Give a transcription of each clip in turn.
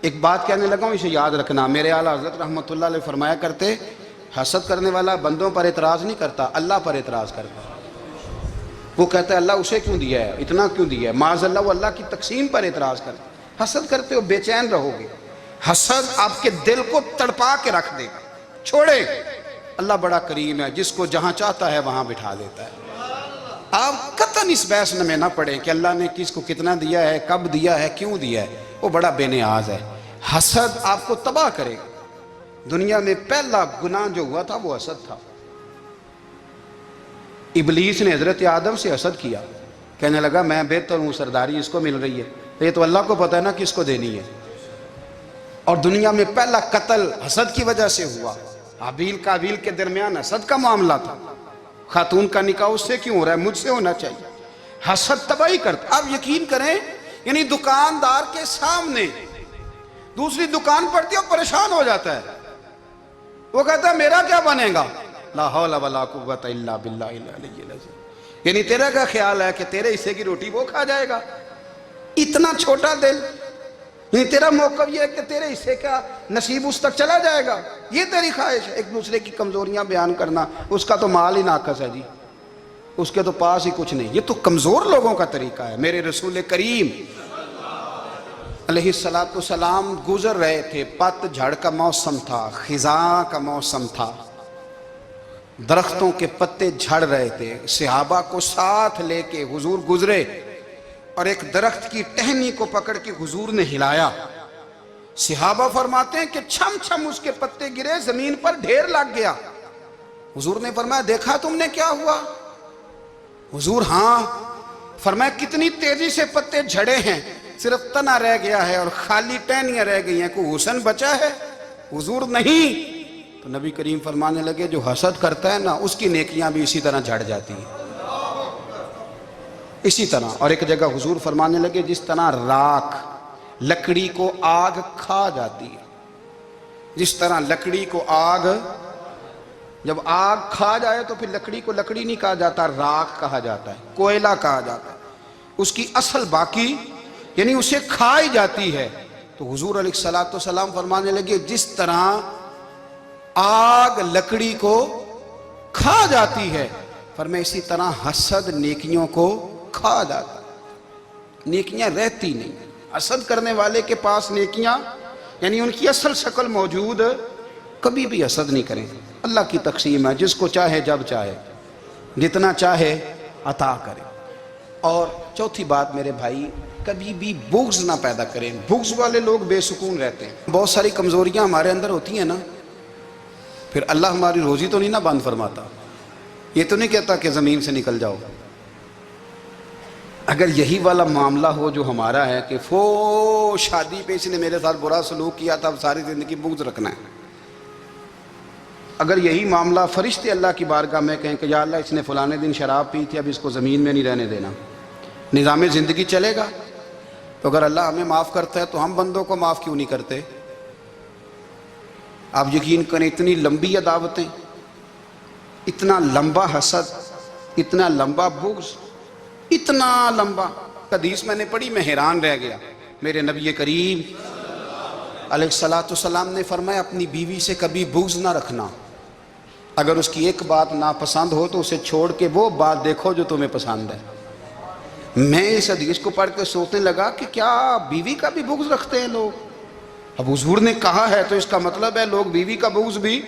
ایک بات کہنے لگا ہوں، اسے یاد رکھنا، میرے اعلیٰ حضرت رحمۃ اللہ علیہ فرمایا کرتے، حسد کرنے والا بندوں پر اعتراض نہیں کرتا، اللہ پر اعتراض کرتا ہے۔ وہ کہتا ہے اللہ اسے کیوں دیا ہے، اتنا کیوں دیا ہے، معاذ اللہ وہ اللہ کی تقسیم پر اعتراض کرتا ہے۔ حسد کرتے ہو بے چین رہو گے، حسد آپ کے دل کو تڑپا کے رکھ دے گا۔ چھوڑے، اللہ بڑا کریم ہے، جس کو جہاں چاہتا ہے وہاں بٹھا دیتا ہے۔ آپ قطعاً اس بحث میں نہ پڑیں کہ اللہ نے کس کو کتنا دیا ہے، کب دیا ہے، کیوں دیا ہے، وہ بڑا بے نیاز ہے۔ حسد آپ کو تباہ کرے گا۔ دنیا میں پہلا گناہ جو ہوا تھا وہ حسد تھا۔ ابلیس نے حضرت آدم سے حسد کیا، کہنے لگا میں بہتر ہوں، سرداری اس کو مل رہی ہے، یہ تو اللہ کو پتہ ہے نا کس کو دینی ہے۔ اور دنیا میں پہلا قتل حسد کی وجہ سے ہوا۔ حابیل قابیل کے درمیان حسد کا معاملہ تھا، خاتون کا نکاح اس سے کیوں ہو رہا ہے، مجھ سے ہونا چاہیے۔ حسد تباہی کرتا۔ آپ یقین کریں، یعنی دکاندار کے سامنے دوسری دکان پڑتی ہے اور پریشان ہو جاتا ہے، وہ کہتا ہے میرا کیا بنے گا، لا حول ولا قوت الا باللہ العلی العظیم۔ یعنی تیرا کیا خیال ہے کہ تیرے حصے کی روٹی وہ کھا جائے گا، اتنا چھوٹا دل، یعنی تیرا موقف یہ ہے کہ تیرے حصے کا نصیب اس تک چلا جائے گا، یہ تیری خواہش ہے۔ ایک دوسرے کی کمزوریاں بیان کرنا، اس کا تو مال ہی ناقص ہے جی، اس کے تو پاس ہی کچھ نہیں، یہ تو کمزور لوگوں کا طریقہ ہے۔ میرے رسول کریم علیہ السلام گزر رہے تھے، پت جھڑ کا موسم تھا، خزاں کا موسم تھا، درختوں کے پتے جھڑ رہے تھے، صحابہ کو ساتھ لے کے حضور گزرے اور ایک درخت کی ٹہنی کو پکڑ کے حضور نے ہلایا۔ صحابہ فرماتے ہیں کہ چھم چھم اس کے پتے گرے، زمین پر ڈھیر لگ گیا۔ حضور نے فرمایا دیکھا تم نے کیا ہوا؟ حضور ہاں۔ فرمایا کتنی تیزی سے پتے جھڑے ہیں، صرف تنا رہ گیا ہے اور خالی ٹہنیاں رہ گئی ہیں، کوئی حسن بچا ہے؟ حضور نہیں۔ تو نبی کریم فرمانے لگے جو حسد کرتا ہے نا، اس کی نیکیاں بھی اسی طرح جھڑ جاتی ہیں، اسی طرح۔ اور ایک جگہ حضور فرمانے لگے جس طرح راکھ لکڑی کو آگ کھا جاتی ہے، جس طرح لکڑی کو آگ، جب آگ کھا جائے تو پھر لکڑی کو لکڑی نہیں کہا جاتا، راکھ کہا جاتا ہے، کوئلہ کہا جاتا ہے، اس کی اصل باقی یعنی اسے کھائی جاتی ہے۔ تو حضور علیہ السلام فرمانے لگے جس طرح آگ لکڑی کو کھا جاتی ہے، فرمایا اسی طرح حسد نیکیوں کو کھا جاتا ہے، نیکیاں رہتی نہیں۔ حسد کرنے والے کے پاس نیکیاں یعنی ان کی اصل شکل موجود، کبھی بھی حسد نہیں کریں۔ اللہ کی تقسیم ہے، جس کو چاہے جب چاہے جتنا چاہے عطا کرے۔ اور چوتھی بات میرے بھائی، کبھی بھی بغض نہ پیدا کریں۔ بغض والے لوگ بے سکون رہتے ہیں۔ بہت ساری کمزوریاں ہمارے اندر ہوتی ہیں نا، پھر اللہ ہماری روزی تو نہیں نہ بند فرماتا، یہ تو نہیں کہتا کہ زمین سے نکل جاؤ۔ اگر یہی والا معاملہ ہو جو ہمارا ہے کہ شادی پہ اس نے میرے ساتھ برا سلوک کیا تھا، اب ساری زندگی بغض رکھنا ہے، اگر یہی معاملہ فرشتے اللہ کی بارگاہ میں کہیں کہ یا اللہ اس نے فلانے دن شراب پی تھی، اب اس کو زمین میں نہیں رہنے دینا، نظام زندگی چلے گا؟ تو اگر اللہ ہمیں معاف کرتا ہے تو ہم بندوں کو معاف کیوں نہیں کرتے؟ آپ یقین کریں اتنی لمبی عداوتیں، اتنا لمبا حسد، اتنا لمبا بغض، اتنا لمبا۔ حدیث میں نے پڑھی، میں حیران رہ گیا۔ میرے نبی کریم علیہ السلام نے فرمایا اپنی بیوی سے کبھی بغض نہ رکھنا، اگر اس کی ایک بات ناپسند ہو تو اسے چھوڑ کے وہ بات دیکھو جو تمہیں پسند ہے۔ میں اس حدیث کو پڑھ کے سوچنے لگا کہ کیا بیوی کا بھی بغض رکھتے ہیں لوگ؟ اب حضور نے کہا ہے تو اس کا مطلب ہے لوگ بیوی کا بغض بھی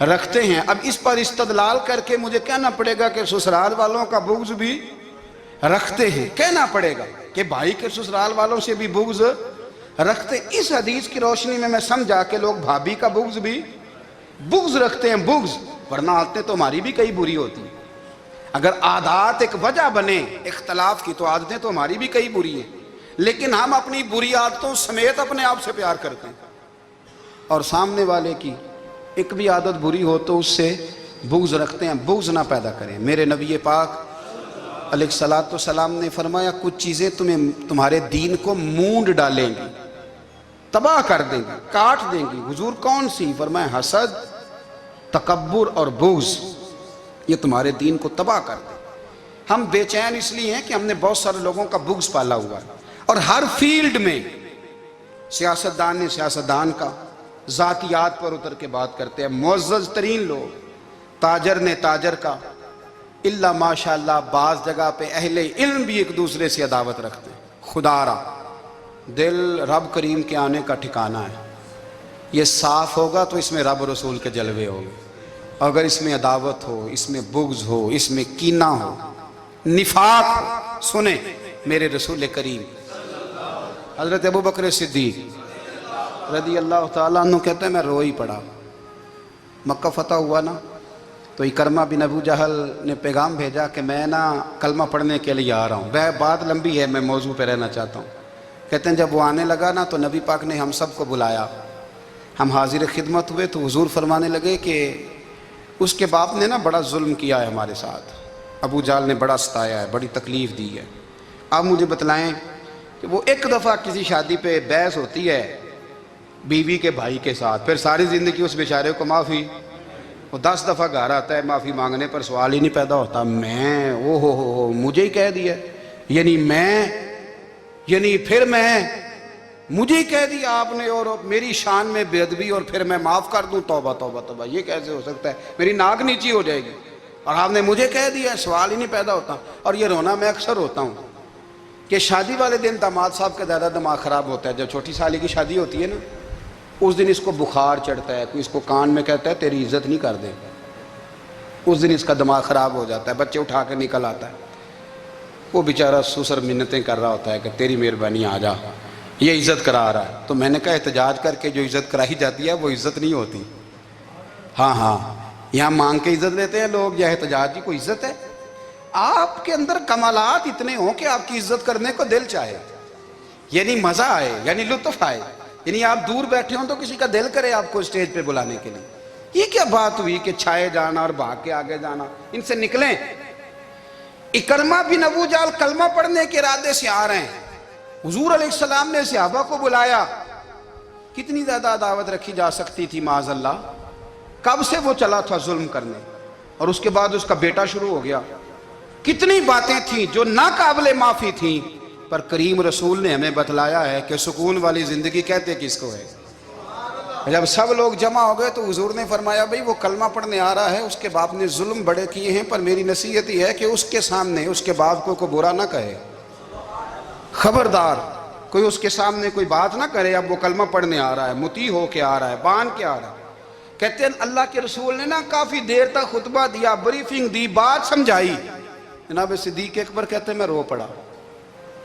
رکھتے ہیں۔ اب اس پر استدلال کر کے مجھے کہنا پڑے گا کہ سسرال والوں کا بغض بھی رکھتے ہیں، کہنا پڑے گا کہ بھائی کے سسرال والوں سے بھی بغض رکھتے۔ اس حدیث کی روشنی میں سمجھا کہ لوگ بھابھی کا بغض بھی رکھتے ہیں، بغض، ورنہ عادتیں تو ہماری بھی کئی بری ہوتی ہیں۔ اگر عادات ایک وجہ بنے اختلاف کی تو عادتیں تو ہماری بھی کئی بری ہیں، لیکن ہم اپنی بری عادتوں سمیت اپنے آپ سے پیار کرتے ہیں، اور سامنے والے کی ایک بھی عادت بری ہو تو اس سے بغض رکھتے ہیں۔ بغض نہ پیدا کریں۔ میرے نبی پاک علیہ السلام نے فرمایا کچھ چیزیں تمہارے دین کو مونڈ ڈالیں گی، تباہ کر دیں گی، کاٹ دیں گی۔ حضور کون سی؟ فرمایا حسد، تکبر اور بغض، یہ تمہارے دین کو تباہ کر دیں۔ ہم بے چین اس لیے ہیں کہ ہم نے بہت سارے لوگوں کا بغض پالا ہوا ہے، اور ہر فیلڈ میں سیاستدان نے سیاستدان کا، ذاتیات پر اتر کے بات کرتے ہیں، معزز ترین لوگ، تاجر نے تاجر کا، اللہ ماشاءاللہ بعض جگہ پہ اہل علم بھی ایک دوسرے سے عداوت رکھتے ہیں۔ خدا را دل رب کریم کے آنے کا ٹھکانہ ہے، یہ صاف ہوگا تو اس میں رب رسول کے جلوے ہوں گے، اگر اس میں عداوت ہو، اس میں بغض ہو، اس میں کینہ ہو، نفاق ہو، سنیں میرے رسول کریم حضرت ابوبکر صدیق رضی اللہ تعالیٰ عنہ کہتے ہیں میں رو ہی پڑا۔ مکہ فتح ہوا نا تو اکرمہ بن ابو جہل نے پیغام بھیجا کہ میں نا کلمہ پڑھنے کے لیے آ رہا ہوں۔ وہ بات لمبی ہے، میں موضوع پہ رہنا چاہتا ہوں۔ کہتے ہیں جب وہ آنے لگا نا تو نبی پاک نے ہم سب کو بلایا، ہم حاضر خدمت ہوئے تو حضور فرمانے لگے کہ اس کے باپ نے نا بڑا ظلم کیا ہے ہمارے ساتھ، ابو جہل نے بڑا ستایا ہے، بڑی تکلیف دی ہے۔ آپ مجھے بتلائیں کہ وہ ایک دفعہ کسی شادی پہ بحث ہوتی ہے بیوی کے بھائی کے ساتھ، پھر ساری زندگی اس بیچارے کو معافی، وہ 10 دفعہ گھر آتا ہے معافی مانگنے پر سوال ہی نہیں پیدا ہوتا، میں او ہو مجھے ہی کہہ دیا، یعنی پھر میں مجھے ہی کہہ دیا آپ نے اور میری شان میں بے ادبی اور پھر میں معاف کر دوں، توبہ توبہ توبہ، یہ کیسے ہو سکتا ہے، میری ناک نیچی ہو جائے گی اور آپ نے مجھے کہہ دیا، سوال ہی نہیں پیدا ہوتا۔ اور یہ رونا میں اکثر ہوتا ہوں کہ شادی والے دن داماد صاحب کا زیادہ دماغ خراب ہوتا ہے، جب چھوٹی سالی کی شادی ہوتی ہے نا اس دن اس کو بخار چڑھتا ہے، کوئی اس کو کان میں کہتا ہے تیری عزت نہیں کر دے، اس دن اس کا دماغ خراب ہو جاتا ہے، بچے اٹھا کے نکل آتا ہے، وہ بیچارہ سسر منتیں کر رہا ہوتا ہے کہ تیری مہربانی آ جا، یہ عزت کرا رہا ہے۔ تو میں نے کہا احتجاج کر کے جو عزت کرائی جاتی ہے وہ عزت نہیں ہوتی۔ ہاں یہاں مانگ کے عزت لیتے ہیں لوگ، یا احتجاج کی کوئی عزت ہے؟ آپ کے اندر کمالات اتنے ہوں کہ آپ کی عزت کرنے کو دل چاہے، یعنی مزہ آئے، یعنی لطف آئے، یعنی آپ دور بیٹھے ہوں تو کسی کا دل کرے آپ کو اسٹیج پہ بلانے کے لیے۔ یہ کیا بات ہوئی کہ چھائے جانا اور بھاگ کے آگے جانا، ان سے نکلیں۔ اکرمہ بن ابو جہل کلمہ پڑھنے کے ارادے سے آ رہے ہیں، حضور علیہ السلام نے صحابہ کو بلایا، کتنی زیادہ عداوت رکھی جا سکتی تھی معاذ اللہ، کب سے وہ چلا تھا ظلم کرنے، اور اس کے بعد اس کا بیٹا شروع ہو گیا، کتنی باتیں تھیں جو ناقابل معافی تھیں، پر کریم رسول نے ہمیں بتلایا ہے کہ سکون والی زندگی کہتے کس کو ہے۔ جب سب لوگ جمع ہو گئے تو حضور نے فرمایا بھئی وہ کلمہ پڑھنے آ رہا ہے، اس کے باپ نے ظلم بڑے کیے ہیں، پر میری نصیحت یہ ہے کہ اس کے سامنے اس کے باپ کو برا نہ کہے، خبردار کوئی اس کے سامنے کوئی بات نہ کرے، اب وہ کلمہ پڑھنے آ رہا ہے، مطیع ہو کے آ رہا ہے، بان کے آ رہا ہے۔ کہتے ہیں اللہ کے رسول نے نا کافی دیر تک خطبہ دیا، بریفنگ دی، بات سمجھائی، جناب صدیق اکبر کہتے ہیں میں رو پڑا۔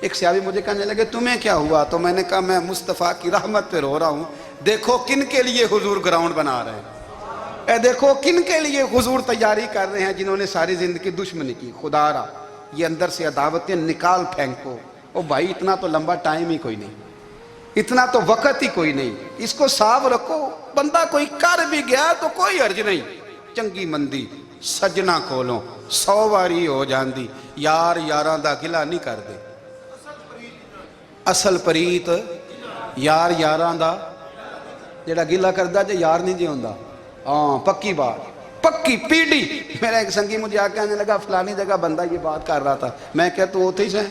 ایک صحابی مجھے کہنے لگے تمہیں کیا ہوا؟ تو میں نے کہا میں مصطفیٰ کی رحمت پہ رو رہا ہوں، دیکھو کن کے لیے حضور گراؤنڈ بنا رہے ہیں، دیکھو کن کے لیے حضور تیاری کر رہے ہیں، جنہوں نے ساری زندگی دشمنی کی۔ خدا را یہ اندر سے عداوتیں نکال پھینکو، او بھائی اتنا تو لمبا ٹائم ہی کوئی نہیں، اتنا تو وقت ہی کوئی نہیں، اس کو صاف رکھو، بندہ کوئی کر بھی گیا تو کوئی حرج نہیں، چنگی مندی سجنا کولوں 100 واری ہو جاندی، یار یاراں دا گلہ نہیں کر دے، اصل پریت یار یاراں دا جڑا گلہ کردہ جے یار نہیں جے ہوندا، ہاں پکی بات، پکی پیڑی۔ میرا ایک سنگی مجھے آ کے آنے لگا فلانی جگہ بندہ یہ بات کر رہا تھا، میں کہا تو ہوتے ہی سے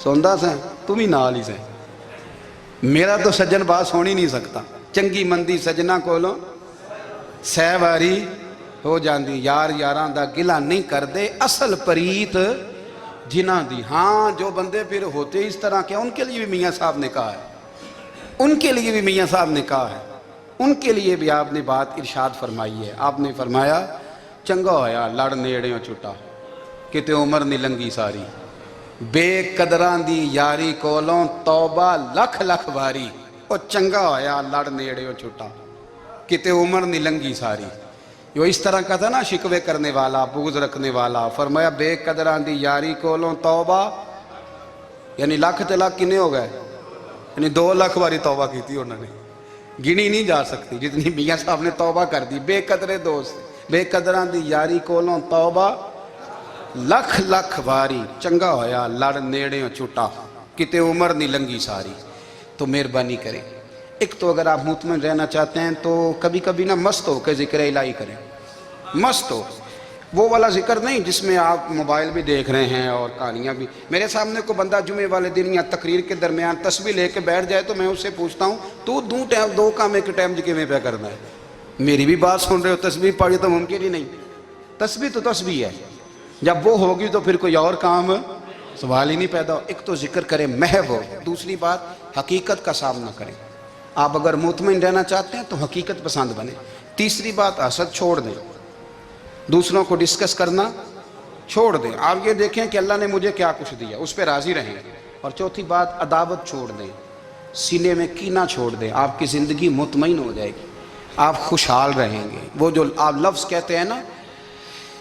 سوندہ سے تم ہی نال ہی سے، میرا تو سجن بات ہو نہیں سکتا، چنگی مندی سجنا کولوں 100 واری ہو جاندی، یار یاراں دا گلہ نہیں کر دے، اصل پریت جنہ دی۔ ہاں جو بندے پھر ہوتے اس طرح کے ان کے لیے بھی میاں صاحب نے کہا ہے، ان کے لیے بھی میاں صاحب نے کہا ہے، ان کے لیے بھی آپ نے بات ارشاد فرمائی ہے۔ آپ نے فرمایا چنگا ہویا لڑ نیڑیوں چھٹا، کتے عمر نہیں لنگی ساری، بے قدران دی یاری کولوں توبہ لکھ لکھ باری، او چنگا ہویا لڑ نیڑیوں چھٹا، کتے عمر نہیں لنگی ساری۔ جو اس طرح کا تھا نا شکوے کرنے والا، بغض رکھنے والا، فرمایا بے قدران دی یاری کولوں توبہ، یعنی لاکھ تے لاکھ کنے ہو گئے، یعنی 2 لاکھ باری توبہ کی تھی انہوں نے، گنی نہیں جا سکتی جتنی میاں صاحب نے توبہ کر دی۔ بے قدرے دوست بے قدران دی یاری کولوں توبہ لکھ لکھ باری، چنگا ہویا لڑ نیڑیوں چھٹا، کتے عمر نہیں لنگی ساری۔ تو مہربانی کریں، ایک تو اگر آپ مطمئن رہنا چاہتے ہیں تو کبھی کبھی نا مست ہو کے ذکر الہی کریں، مست ہو، وہ والا ذکر نہیں جس میں آپ موبائل بھی دیکھ رہے ہیں اور کہانیاں بھی. میرے سامنے کو بندہ جمعے والے دن یا تقریر کے درمیان تسبیح لے کے بیٹھ جائے تو میں اس سے پوچھتا ہوں تو دو کام ایک ٹائم کیویں پہ کرنا ہے؟ میری بھی بات سن رہے ہو، تسبیح پڑھی تو ممکن ہی نہیں. تسبیح تو تسبیح ہے، جب وہ ہوگی تو پھر کوئی اور کام سوال ہی نہیں پیدا ہو. ایک تو ذکر کریں محو، دوسری بات حقیقت کا سامنا کریں. آپ اگر مطمئن رہنا چاہتے ہیں تو حقیقت پسند بنیں. تیسری بات حسد چھوڑ دیں، دوسروں کو ڈسکس کرنا چھوڑ دیں. آپ یہ دیکھیں کہ اللہ نے مجھے کیا کچھ دیا، اس پہ راضی رہیں. اور چوتھی بات عداوت چھوڑ دیں، سینے میں کینہ چھوڑ دیں. آپ کی زندگی مطمئن ہو جائے گی، آپ خوشحال رہیں گے. وہ جو آپ لفظ کہتے ہیں نا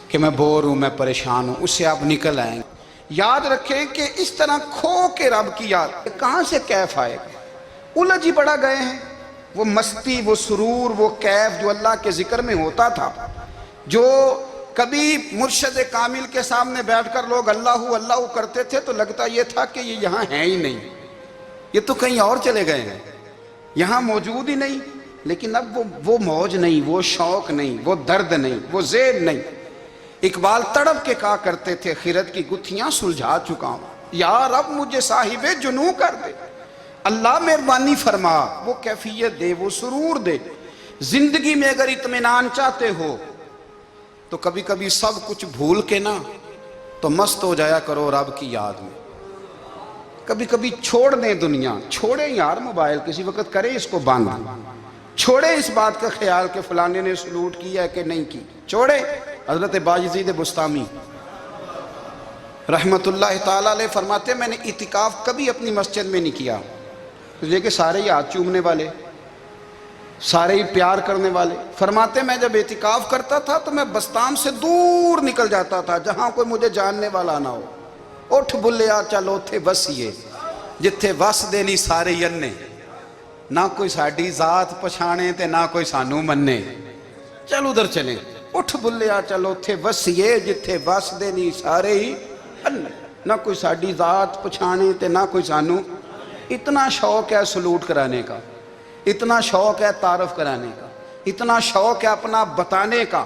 کہ میں بور ہوں، میں پریشان ہوں، اس سے آپ نکل آئیں گے. یاد رکھیں کہ اس طرح کھو کے رب کی یاد کہاں سے کیف آئے گا؟ الجھ ہی پڑا گئے ہیں. وہ مستی، وہ سرور، وہ کیف جو اللہ کے ذکر میں ہوتا تھا، جو کبھی مرشد کامل کے سامنے بیٹھ کر لوگ اللہ اللہ کرتے تھے تو لگتا یہ تھا کہ یہ یہاں ہیں ہی نہیں، یہ تو کہیں اور چلے گئے ہیں، یہاں موجود ہی نہیں. لیکن اب وہ موج نہیں، وہ شوق نہیں، وہ درد نہیں، وہ زیر نہیں. اقبال تڑپ کے کہا کرتے تھے خرد کی گتھیاں سلجھا چکا ہوں، یا رب مجھے صاحب جنوں کر دے. اللہ مہربانی فرما، وہ کیفیت دے، وہ سرور دے. زندگی میں اگر اطمینان چاہتے ہو تو کبھی کبھی سب کچھ بھول کے نا تو مست ہو جایا کرو رب کی یاد میں. کبھی کبھی چھوڑ دیں دنیا، چھوڑیں یار موبائل، کسی وقت کریں اس کو بند. چھوڑیں اس بات کا خیال کہ فلانے نے سلوٹ کیا ہے کہ نہیں کی، چھوڑیں. حضرت باجزید بستامی رحمت اللہ تعالیٰ علیہ فرماتے میں نے اعتکاف کبھی اپنی مسجد میں نہیں کیا، اس لیے کہ سارے ہی ہاتھ چومنے والے، سارے ہی پیار کرنے والے. فرماتے میں جب اعتکاف کرتا تھا تو میں بستان سے دور نکل جاتا تھا جہاں کوئی مجھے جاننے والا نہ ہو. اٹھ بلیا چلو تھے وسیے جتھے وس دینی سارے یننے، نہ کوئی ساڈی ذات پچھانے تے نہ کوئی سانو مننے. چل ادھر چلیں. اٹھ بلیا چلو تھے وسیے جتھے وس دینی سارے ہی اننے، نہ کوئی ساڈی ذات پچھانے تے نہ کوئی سانو. اتنا شوق ہے سلوٹ کرانے کا، اتنا شوق ہے تعارف کرانے کا، اتنا شوق ہے اپنا بتانے کا،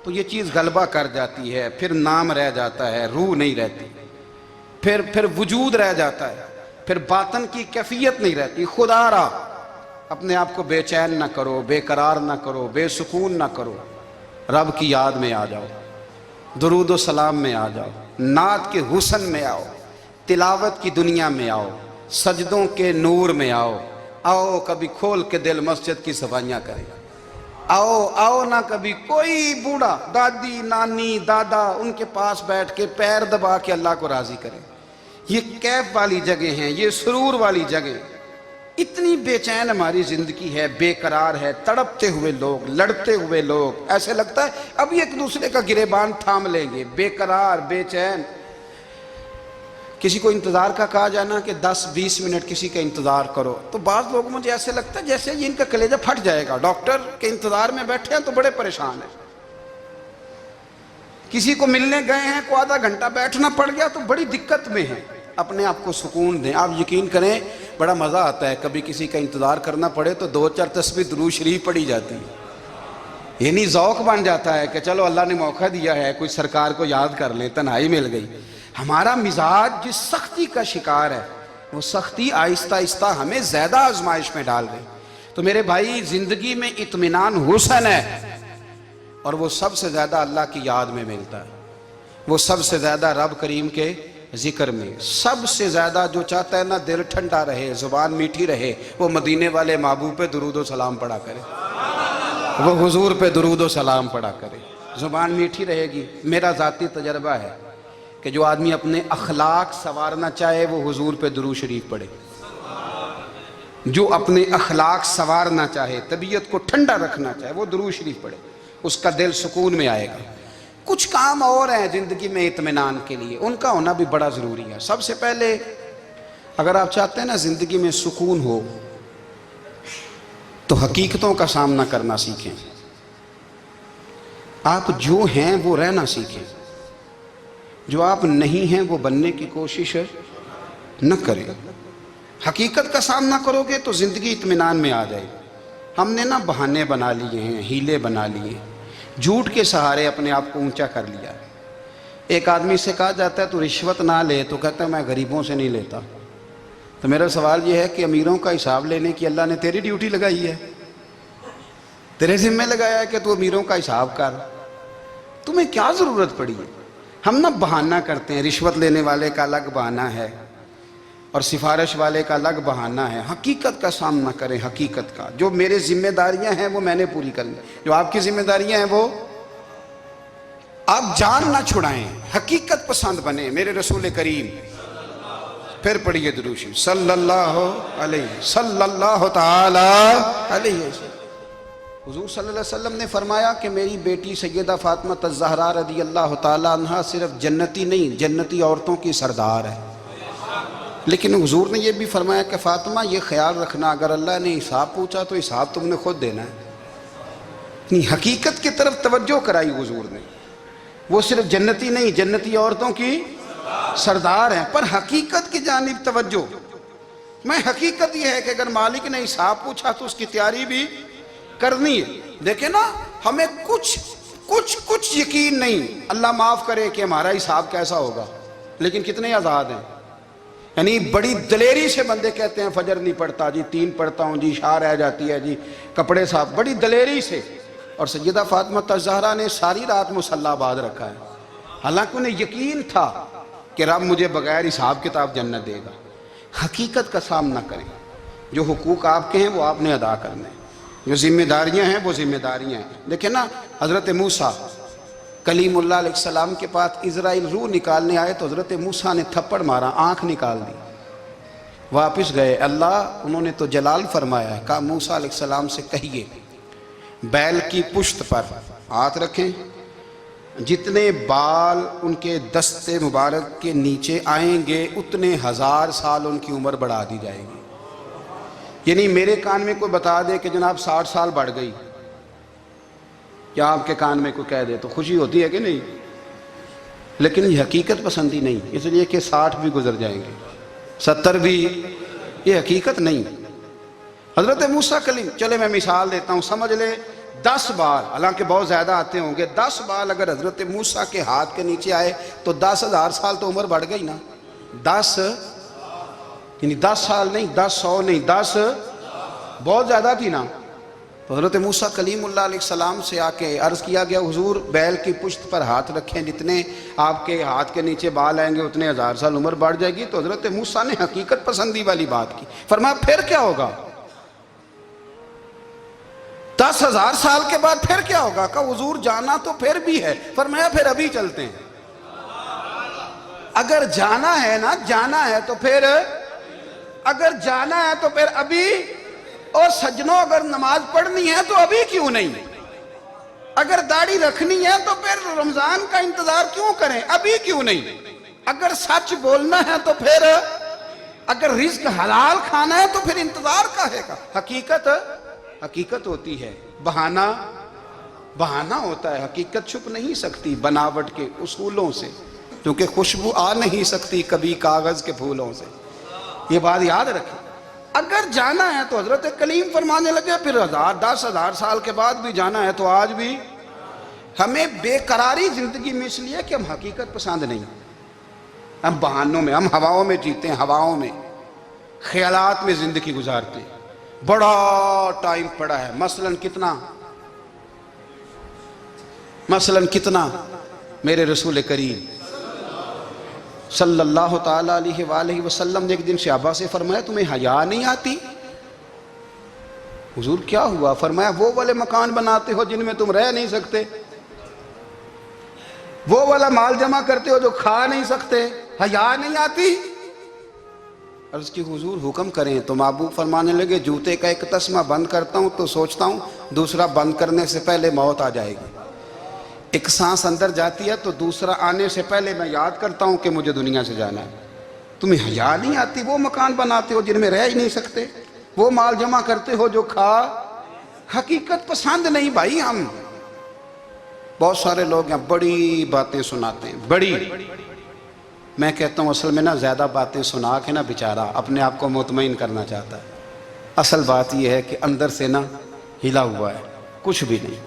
تو یہ چیز غلبہ کر جاتی ہے. پھر نام رہ جاتا ہے، روح نہیں رہتی. پھر وجود رہ جاتا ہے، پھر باطن کی کیفیت نہیں رہتی. خدا را اپنے آپ کو بے چین نہ کرو، بے قرار نہ کرو، بے سکون نہ کرو. رب کی یاد میں آ جاؤ، درود و سلام میں آ جاؤ، نعت کے حسن میں آؤ، تلاوت کی دنیا میں آؤ، سجدوں کے نور میں آؤ. آؤ کبھی کھول کے دل مسجد کی صفائیاں کریں. آؤ نہ کبھی کوئی بوڑھا، دادی، نانی، دادا ان کے پاس بیٹھ کے پیر دبا کے اللہ کو راضی کریں. یہ کیف والی جگہ ہیں، یہ سرور والی جگہ. اتنی بے چین ہماری زندگی ہے، بے قرار ہے، تڑپتے ہوئے لوگ، لڑتے ہوئے لوگ، ایسے لگتا ہے ابھی ایک دوسرے کا گریبان تھام لیں گے. بے قرار، بے چین. کسی کو انتظار کا کہا جانا کہ 10-20 منٹ کسی کا انتظار کرو تو بعض لوگ مجھے ایسے لگتا ہے جیسے یہ ان کا کلیجہ پھٹ جائے گا. ڈاکٹر کے انتظار میں بیٹھے ہیں تو بڑے پریشان ہیں. کسی کو ملنے گئے ہیں کو آدھا گھنٹہ بیٹھنا پڑ گیا تو بڑی دقت میں ہیں. اپنے آپ کو سکون دیں. آپ یقین کریں بڑا مزہ آتا ہے کبھی کسی کا انتظار کرنا پڑے تو 2-4 تسبیح درود شریف پڑھی جاتی ہے. یعنی ذوق بن جاتا ہے کہ چلو اللہ نے موقع دیا ہے کوئی سرکار کو یاد کر لیں، تنہائی مل گئی. ہمارا مزاج جس سختی کا شکار ہے وہ سختی آہستہ آہستہ ہمیں زیادہ آزمائش میں ڈال گئی. تو میرے بھائی زندگی میں اطمینان حسن ہے، اور وہ سب سے زیادہ اللہ کی یاد میں ملتا ہے. وہ سب سے زیادہ رب کریم کے ذکر میں. سب سے زیادہ جو چاہتا ہے نا دل ٹھنڈا رہے، زبان میٹھی رہے، وہ مدینے والے محبوب پہ درود و سلام پڑھا کرے، وہ حضور پہ درود و سلام پڑھا کرے. زبان میٹھی رہے گی. میرا ذاتی تجربہ ہے کہ جو آدمی اپنے اخلاق سنوارنا چاہے وہ حضور پہ درود شریف پڑھے. جو اپنے اخلاق سنوارنا چاہے، طبیعت کو ٹھنڈا رکھنا چاہے، وہ درود شریف پڑھے. اس کا دل سکون میں آئے گا. کچھ کام اور ہیں زندگی میں اطمینان کے لیے، ان کا ہونا بھی بڑا ضروری ہے. سب سے پہلے اگر آپ چاہتے ہیں نا زندگی میں سکون ہو تو حقیقتوں کا سامنا کرنا سیکھیں. آپ جو ہیں وہ رہنا سیکھیں. جو آپ نہیں ہیں وہ بننے کی کوشش نہ کریں. حقیقت کا سامنا کرو گے تو زندگی اطمینان میں آ جائے. ہم نے نا بہانے بنا لیے ہیں، ہیلے بنا لیے. جھوٹ کے سہارے اپنے آپ کو اونچا کر لیا ہے۔ ایک آدمی سے کہا جاتا ہے تو رشوت نہ لے، تو کہتا ہے میں غریبوں سے نہیں لیتا۔ تو میرا سوال یہ ہے کہ امیروں کا حساب لینے کی اللہ نے تیری ڈیوٹی لگائی ہے، تیرے ذمہ لگایا ہے کہ تو امیروں کا حساب کر، تمہیں کیا ضرورت پڑی ہے؟ ہم نہ بہانہ کرتے ہیں، رشوت لینے والے کا الگ بہانہ ہے اور سفارش والے کا الگ بہانہ ہے۔ حقیقت کا سامنا کریں، حقیقت کا۔ جو میرے ذمہ داریاں ہیں وہ میں نے پوری کرنی، جو آپ کی ذمہ داریاں ہیں وہ آپ جان نہ چھڑائیں، حقیقت پسند بنیں۔ میرے رسول کریم، پھر پڑھیے درود شریف صلی اللہ تعالی علیہ وسلم۔ حضور صلی اللہ علیہ وسلم نے فرمایا کہ میری بیٹی سیدہ فاطمہ الزہرا رضی اللہ تعالی عنہا صرف جنتی نہیں، جنتی عورتوں کی سردار ہے۔ لیکن حضور نے یہ بھی فرمایا کہ فاطمہ یہ خیال رکھنا، اگر اللہ نے حساب پوچھا تو حساب تم نے خود دینا ہے۔ حقیقت کی طرف توجہ کرائی حضور نے، وہ صرف جنتی نہیں، جنتی عورتوں کی سردار ہیں، پر حقیقت کی جانب توجہ۔ میں حقیقت یہ ہے کہ اگر مالک نے حساب پوچھا تو اس کی تیاری بھی کرنی ہے۔ دیکھیں نا، ہمیں کچھ یقین نہیں، اللہ معاف کرے کہ ہمارا حساب کیسا ہوگا، لیکن کتنے آزاد ہیں۔ یعنی بڑی دلیری سے بندے کہتے ہیں فجر نہیں پڑھتا جی، 3 پڑھتا ہوں جی، عشاء رہ جاتی ہے جی، کپڑے صاف، بڑی دلیری سے۔ اور سیدہ فاطمہ الزہرا نے ساری رات مصلی آباد رکھا ہے، حالانکہ انہیں یقین تھا کہ رب مجھے بغیر حساب کتاب جنت دے گا۔ حقیقت کا سامنا کریں، جو حقوق آپ کے ہیں وہ آپ نے ادا کرنے ہیں، جو ذمہ داریاں ہیں وہ ذمہ داریاں ہیں۔ دیکھیں نا، حضرت موسیٰ کلیم اللہ علیہ السلام کے پاس اسرائیل روح نکالنے آئے تو حضرت موسیٰ نے تھپڑ مارا، آنکھ نکال دی، واپس گئے۔ اللہ انہوں نے تو جلال فرمایا ہے، کہا موسیٰ علیہ السلام سے کہیے بیل کی پشت پر ہاتھ رکھیں، جتنے بال ان کے دست مبارک کے نیچے آئیں گے اتنے 1000 سال ان کی عمر بڑھا دی جائے گی۔ یعنی میرے کان میں کوئی بتا دے کہ جناب 60 سال بڑھ گئی، یا آپ کے کان میں کوئی کہہ دے تو خوشی ہوتی ہے کہ نہیں؟ لیکن یہ حقیقت پسندی نہیں، اس لیے کہ 60 بھی گزر جائیں گے، 70 بھی، یہ حقیقت نہیں۔ حضرت موسیٰ کلیم، چلے میں مثال دیتا ہوں، سمجھ لے 10 بال، حالانکہ بہت زیادہ آتے ہوں گے، 10 بال اگر حضرت موسیٰ کے ہاتھ کے نیچے آئے تو 10,000 سال تو عمر بڑھ گئی نا۔ 10 یعنی 10 سال نہیں، 10 100 نہیں، 10 بہت زیادہ تھی نا۔ تو حضرت موسیٰ کلیم اللہ علیہ السلام سے آ کے عرض کیا گیا، حضور بیل کی پشت پر ہاتھ رکھیں، جتنے آپ کے ہاتھ کے نیچے بال آئیں گے اتنے 1000 سال عمر بڑھ جائے گی۔ تو حضرت موسیٰ نے حقیقت پسندی والی بات کی، فرمایا پھر کیا ہوگا؟ 10,000 سال کے بعد پھر کیا ہوگا؟ کہا حضور جانا تو پھر بھی ہے، فرمایا پھر ابھی چلتے ہیں۔ اگر جانا ہے نا، جانا ہے تو پھر، اگر جانا ہے تو پھر ابھی۔ اور سجنوں، اگر نماز پڑھنی ہے تو ابھی کیوں نہیں؟ اگر داڑھی رکھنی ہے تو پھر رمضان کا انتظار کیوں کریں؟ ابھی کیوں نہیں؟ اگر سچ بولنا ہے تو پھر، اگر رزق حلال کھانا ہے تو پھر انتظار کاہے کا؟ حقیقت ہوتی ہے، بہانہ ہوتا ہے، حقیقت چھپ نہیں سکتی بناوٹ کے اصولوں سے، کیونکہ خوشبو آ نہیں سکتی کبھی کاغذ کے پھولوں سے۔ یہ بات یاد رکھیں، اگر جانا ہے تو حضرت کلیم فرمانے لگے پھر 10,000 سال کے بعد بھی جانا ہے تو آج بھی۔ ہمیں بے قراری زندگی میں اس لیے کہ ہم حقیقت پسند نہیں، ہم بہانوں میں، ہم ہواؤں میں جیتے ہیں، ہواؤں میں، خیالات میں زندگی گزارتے ہیں۔ بڑا ٹائم پڑا ہے، مثلاً کتنا میرے رسول کریم صلی اللہ تعالیٰ علیہ وآلہ وسلم نے ایک دن صحابہ سے فرمایا تمہیں حیا نہیں آتی؟ حضور کیا ہوا؟ فرمایا وہ والے مکان بناتے ہو جن میں تم رہ نہیں سکتے، وہ والا مال جمع کرتے ہو جو کھا نہیں سکتے، حیا نہیں آتی؟ عرض کی حضور حکم کریں تو محبوب فرمانے لگے جوتے کا ایک تسمہ بند کرتا ہوں تو سوچتا ہوں دوسرا بند کرنے سے پہلے موت آ جائے گی، ایک سانس اندر جاتی ہے تو دوسرا آنے سے پہلے میں یاد کرتا ہوں کہ مجھے دنیا سے جانا ہے۔ تمہیں حیا نہیں آتی؟ وہ مکان بناتے ہو جن میں رہ ہی نہیں سکتے، وہ مال جمع کرتے ہو جو کھا۔ حقیقت پسند نہیں بھائی ہم۔ بہت سارے لوگ ہیں بڑی باتیں سناتے ہیں، بڑی، میں کہتا ہوں اصل میں نا زیادہ باتیں سنا کے نا بیچارہ اپنے آپ کو مطمئن کرنا چاہتا ہے، اصل بات یہ ہے کہ اندر سے نا ہلا ہوا ہے، کچھ بھی نہیں۔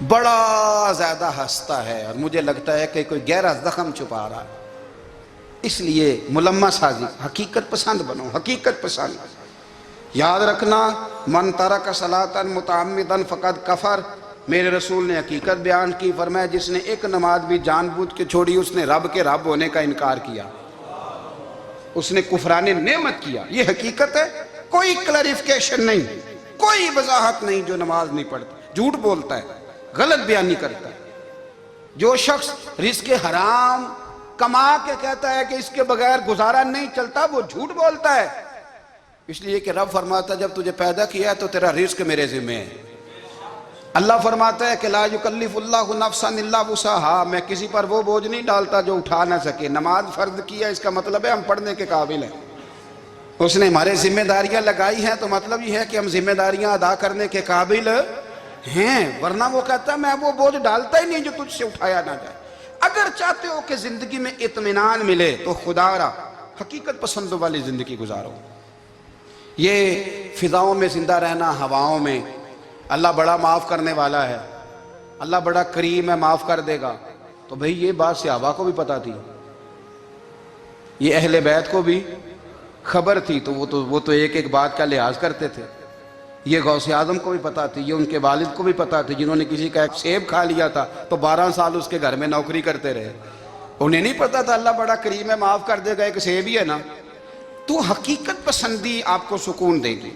بڑا زیادہ ہنستا ہے اور مجھے لگتا ہے کہ کوئی گہرا زخم چھپا رہا ہے. اس لیے ملمہ سازی، حقیقت پسند بنو، حقیقت پسند. یاد رکھنا، من ترک صلاۃ متعمدا فقد کفر. میرے رسول نے حقیقت بیان کی، فرمایا جس نے ایک نماز بھی جان بوجھ کے چھوڑی اس نے رب کے رب ہونے کا انکار کیا، اس نے کفران نعمت کیا. یہ حقیقت ہے، کوئی کلیریفیکیشن نہیں، کوئی وضاحت نہیں. جو نماز نہیں پڑھتا جھوٹ بولتا ہے، غلط بیانی کرتا ہے. جو شخص رزق حرام کما کے کہتا ہے کہ اس کے بغیر گزارا نہیں چلتا، وہ جھوٹ بولتا ہے. اس لیے کہ رب فرماتا ہے جب تجھے پیدا کیا ہے تو تیرا رزق میرے ذمہ ہے. اللہ فرماتا ہے کہ لا یکلف اللہ نفسا الا وسعہا، میں کسی پر وہ بوجھ نہیں ڈالتا جو اٹھا نہ سکے. نماز فرض کیا، اس کا مطلب ہے ہم پڑھنے کے قابل ہیں. اس نے ہمارے ذمہ داریاں لگائی ہیں تو مطلب یہ ہے کہ ہم ذمہ داریاں ادا کرنے کے قابل ہیں، ورنہ وہ کہتا ہے میں وہ بوجھ ڈالتا ہی نہیں جو تجھ سے اٹھایا نہ جائے. اگر چاہتے ہو کہ زندگی میں اطمینان ملے تو خدا را حقیقت پسندوں والی زندگی گزارو. یہ فضاؤں میں زندہ رہنا، ہواؤں میں. اللہ بڑا معاف کرنے والا ہے، اللہ بڑا کریم ہے، معاف کر دے گا. تو بھئی یہ بات صحابہ کو بھی پتا تھی، یہ اہل بیت کو بھی خبر تھی، تو وہ تو ایک ایک بات کا لحاظ کرتے تھے. یہ غوث اعظم کو بھی پتا تھی، یہ ان کے والد کو بھی پتا تھی جنہوں نے کسی کا ایک سیب کھا لیا تھا تو 12 سال اس کے گھر میں نوکری کرتے رہے. انہیں نہیں پتا تھا اللہ بڑا کریم ہے، معاف کر دے گا، ایک سیب ہی ہے نا. تو حقیقت پسندی آپ کو سکون دے گی.